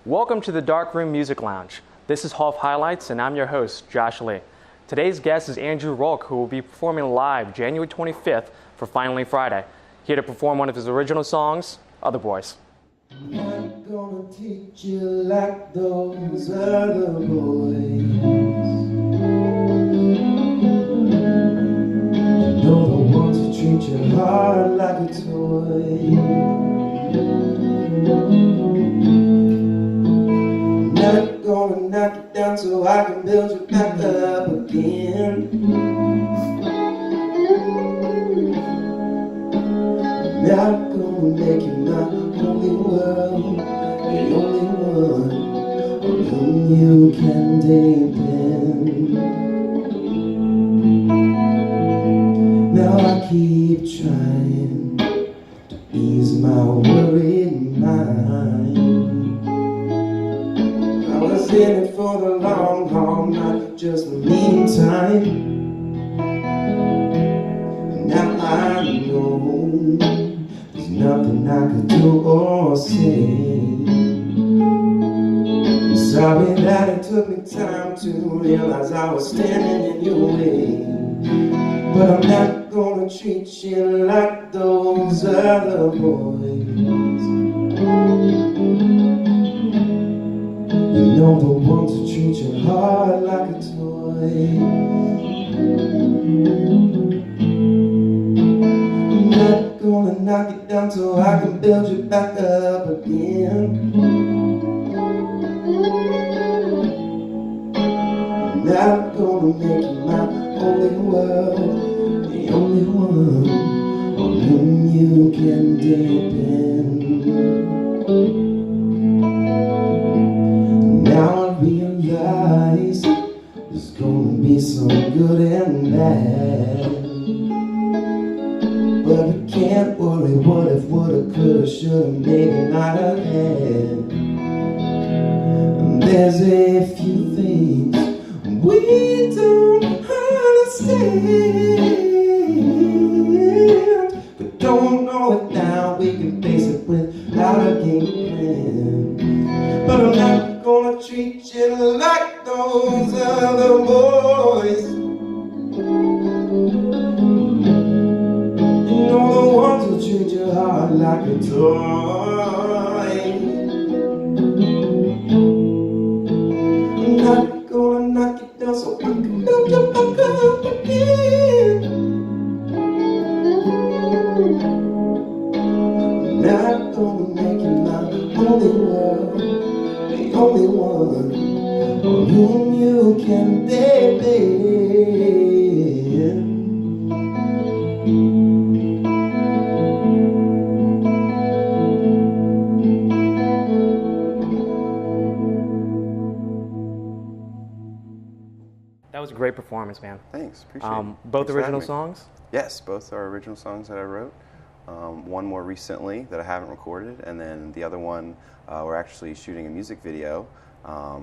Welcome to the Darkroom Music Lounge. This is Hof Highlights, and I'm your host, Josh Lee. Today's guest is Andrew Rohlk, who will be performing live January 25th for Finally Friday. Here to perform one of his original songs, Other Boys. I'm not gonna teach you like those other boys. You're the ones who treat your heart like a toy. I'm not gonna knock it down so I can build you back up again. I'm not gonna make you my only world, the only one on whom you can depend. Now I keep trying to ease my worried mind. I was in it for the long haul, not just the meantime. And now I know there's nothing I could do or say. I'm sorry that it took me time to realize I was standing in your way. But I'm not gonna treat you like those other boys. You know, the ones who treat your heart like a toy. I'm not gonna knock it down so I can build you back up again. I'm not gonna make you my only world, the only one on whom you can depend. Now I realize there's gonna be some good and bad. But we can't worry what if, woulda, coulda, shoulda, maybe not have had. And there's a few things we don't understand. But don't know it now, we can face it without a game plan. But I'm not gonna treat you like those other boys. The ones who treat your heart like a toy. I'm not gonna knock it down so I can build you back up again. I'm not gonna make you my only world, the only one on whom you can depend. That was a great performance, man. Thanks, appreciate it. Both Thanks for original having me. songs? Yes, both are original songs that I wrote. One more recently that I haven't recorded, and then the other one we're actually shooting a music video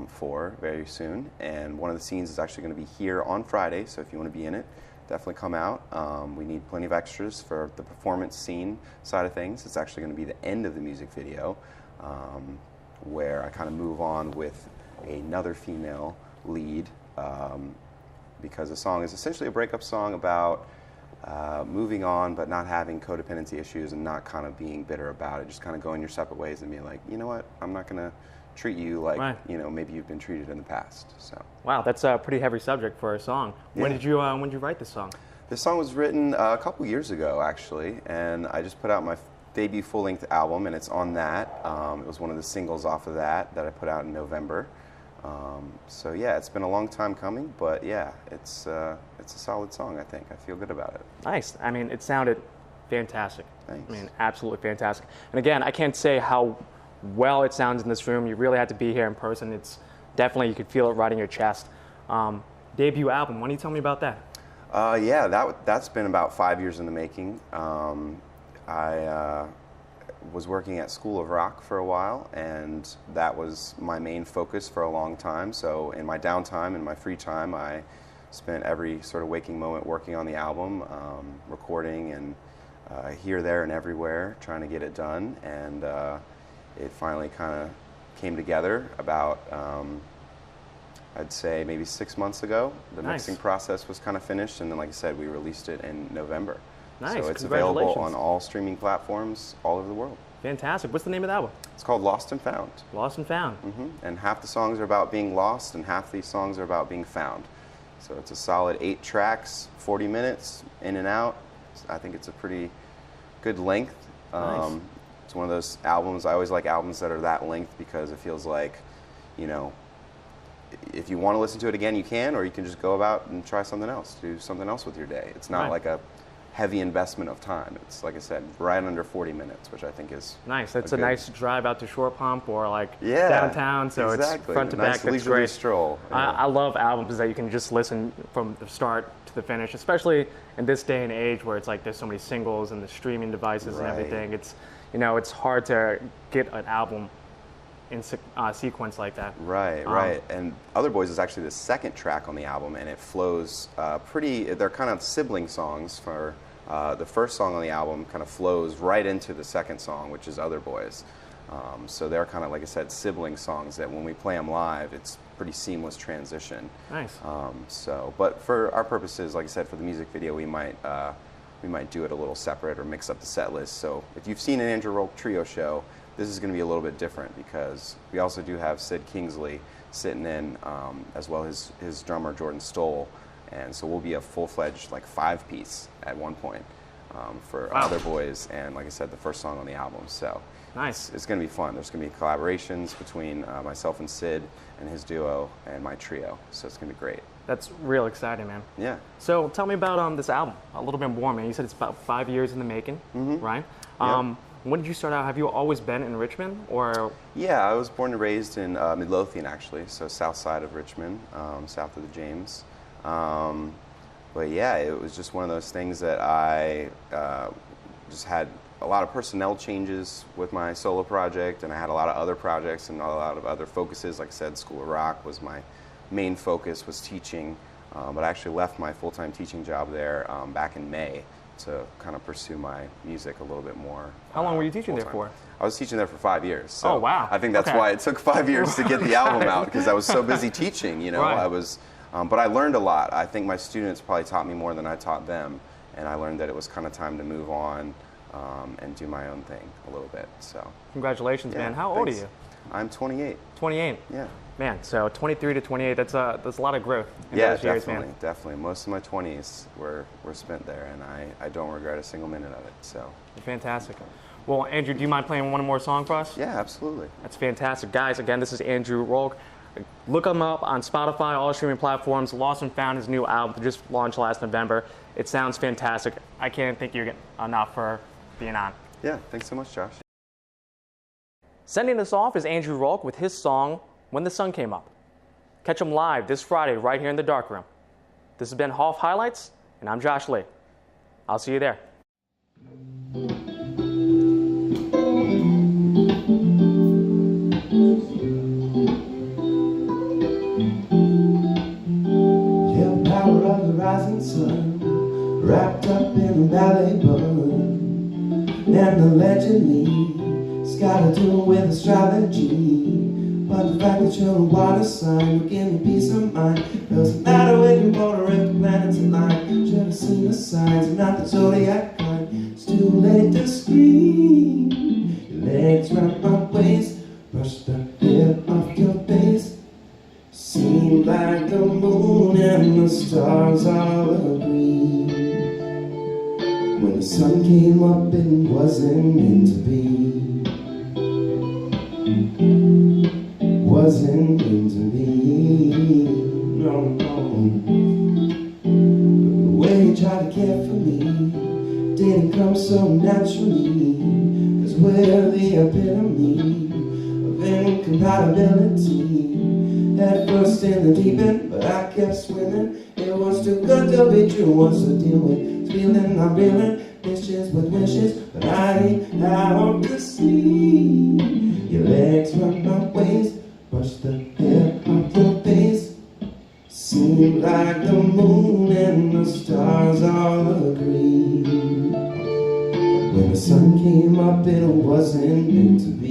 for very soon. And one of the scenes is actually going to be here on Friday, so if you want to be in it, definitely come out. We need plenty of extras for the performance scene side of things. It's actually going to be the end of the music video, where I kind of move on with another female lead. Because the song is essentially a breakup song about moving on but not having codependency issues and not kind of being bitter about it, just kind of going your separate ways and being like, you know what, I'm not going to treat you like, Right. you know, maybe you've been treated in the past. So Wow, that's a pretty heavy subject for a song. When Yeah. did you write this song? this song was written a couple years ago, actually, and I just put out my debut full-length album, and it's on that. It was one of the singles off of that I put out in November. So yeah, it's been a long time coming, but yeah, it's a solid song, I think. I feel good about it. Nice. I mean, it sounded fantastic. Thanks. I mean, absolutely fantastic. And again, I can't say how well it sounds in this room. You really had to be here in person. It's definitely, you could feel it right in your chest. Debut album, why don't you tell me about that? Yeah, that's been about 5 years in the making. I was working at School of Rock for a while, and that was my main focus for a long time. So in my downtime, in my free time, I spent every sort of waking moment working on the album, recording and here, there, and everywhere, trying to get it done. And it finally kind of came together about, I'd say maybe 6 months ago. The Nice. mixing process was kind of finished, and then, like I said, we released it in November. Nice, So it's available congratulations. on all streaming platforms all over the world. Fantastic. What's the name of the album? It's called Lost and Found. Lost and Found. And half the songs are about being lost, and half the songs are about being found. So it's a solid 8 tracks, 40 minutes, in and out. I think it's a pretty good length. Nice. It's one of those albums, I always like albums that are that length because it feels like, you know, if you want to listen to it again, you can, or you can just go about and try something else, do something else with your day. It's not Right. like a heavy investment of time. It's, like I said, right under 40 minutes, which I think is Nice. That's a good- nice drive out to Shore Pump or like Yeah, downtown. So exactly. it's front to A nice back. That's leisurely great. stroll. I love albums that you can just listen from the start to the finish, especially in this day and age where it's like there's so many singles and the streaming devices and Right. everything. It's, you know, it's hard to get an album in sequence like that. Right, right. And Other Boys is actually the second track on the album, and it flows they're kind of sibling songs. For the first song on the album kind of flows right into the second song, which is Other Boys. So they're kind of, like I said, sibling songs that when we play them live, it's pretty seamless transition. Nice. But for our purposes, like I said, for the music video, we might do it a little separate or mix up the set list. So if you've seen an Andrew Rohlk trio show, this is going to be a little bit different because we also do have Sid Kingsley sitting in, as well as his drummer Jordan Stoll, and so we'll be a full-fledged like 5-piece at one point for Wow. Other Boys, and like I said, the first song on the album. So Nice. it's going to be fun. There's going to be collaborations between myself and Sid and his duo and my trio, so it's going to be great. That's real exciting, man. Yeah. So tell me about this album a little bit more, man. You said it's about 5 years in the making, right? Yep. When did you start out? Have you always been in Richmond, or? Yeah, I was born and raised in Midlothian, actually, so south side of Richmond, south of the James. But yeah, it was just one of those things that I just had a lot of personnel changes with my solo project, and I had a lot of other projects and a lot of other focuses. Like I said, School of Rock was my main focus, was teaching, but I actually left my full-time teaching job there back in May to kind of pursue my music a little bit more. How long were you teaching there full-time. for? I was teaching there for 5 years. So Oh, wow. I think that's Okay. why it took 5 years to get the album out, because I was so busy teaching, you know. Right. I was, but I learned a lot. I think my students probably taught me more than I taught them, and I learned that it was kind of time to move on and do my own thing a little bit. So Congratulations, yeah, man. How old thanks. are you? I'm 28. 28. Yeah. Man, so 23 to 28, that's a lot of growth in Yeah, those years, definitely, man. definitely. Most of my 20s were spent there, and I don't regret a single minute of it. So Fantastic. Well, Andrew, do you mind playing one more song for us? yeah, absolutely. That's fantastic. Guys, again, this is Andrew Rohlk. Look him up on Spotify, all streaming platforms. Lost and Found, his new album, just launched last November. It sounds fantastic. I can't thank you enough for being on. Yeah, thanks so much, Josh. Sending us off is Andrew Rohlk with his song, When the Sun Came Up. Catch him live this Friday right here in the Darkroom. This has been Hof Highlights, and I'm Josh Lee. I'll see you there. Yeah, the power of the rising sun, wrapped up in a ballet bun. And allegedly, it's got to do with astrology. But the fact that you're a water sign will give me peace of mind. Doesn't matter when you're born or if the planets align. Should have seen the signs and not the zodiac kind. It's too late to scream. Your legs round my waist, brush the hair off your face. Seemed like the moon and the stars all agree. When the sun came up, it wasn't meant to be. Wasn't meant to be. No, no. The way you tried to care for me didn't come so naturally. 'Cause we're the epitome of incompatibility. Head first in the deep end, but I kept swimming. It was too good to be true, what's to deal with? Feeling I'm feeling, dishes with wishes, but I ain't out to see. Your legs round my waist, brush the hair off your face. Seemed like the moon and the stars all agree. When the sun came up, it wasn't meant to be.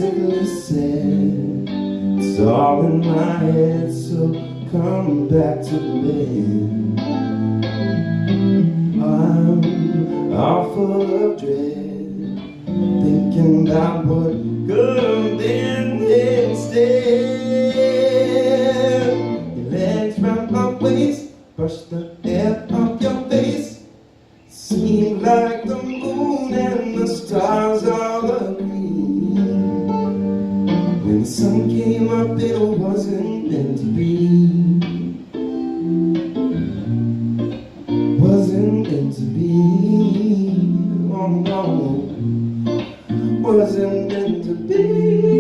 sickly sad. It's all in my head, so come back to bed. I'm all full of dread, thinking about what could have been instead. Your legs round my waist, brush the hair off your face. Seemed like the moon and the stars all agreed. When the sun came up, it wasn't meant to be. Wasn't meant to be. Oh no, wasn't meant to be.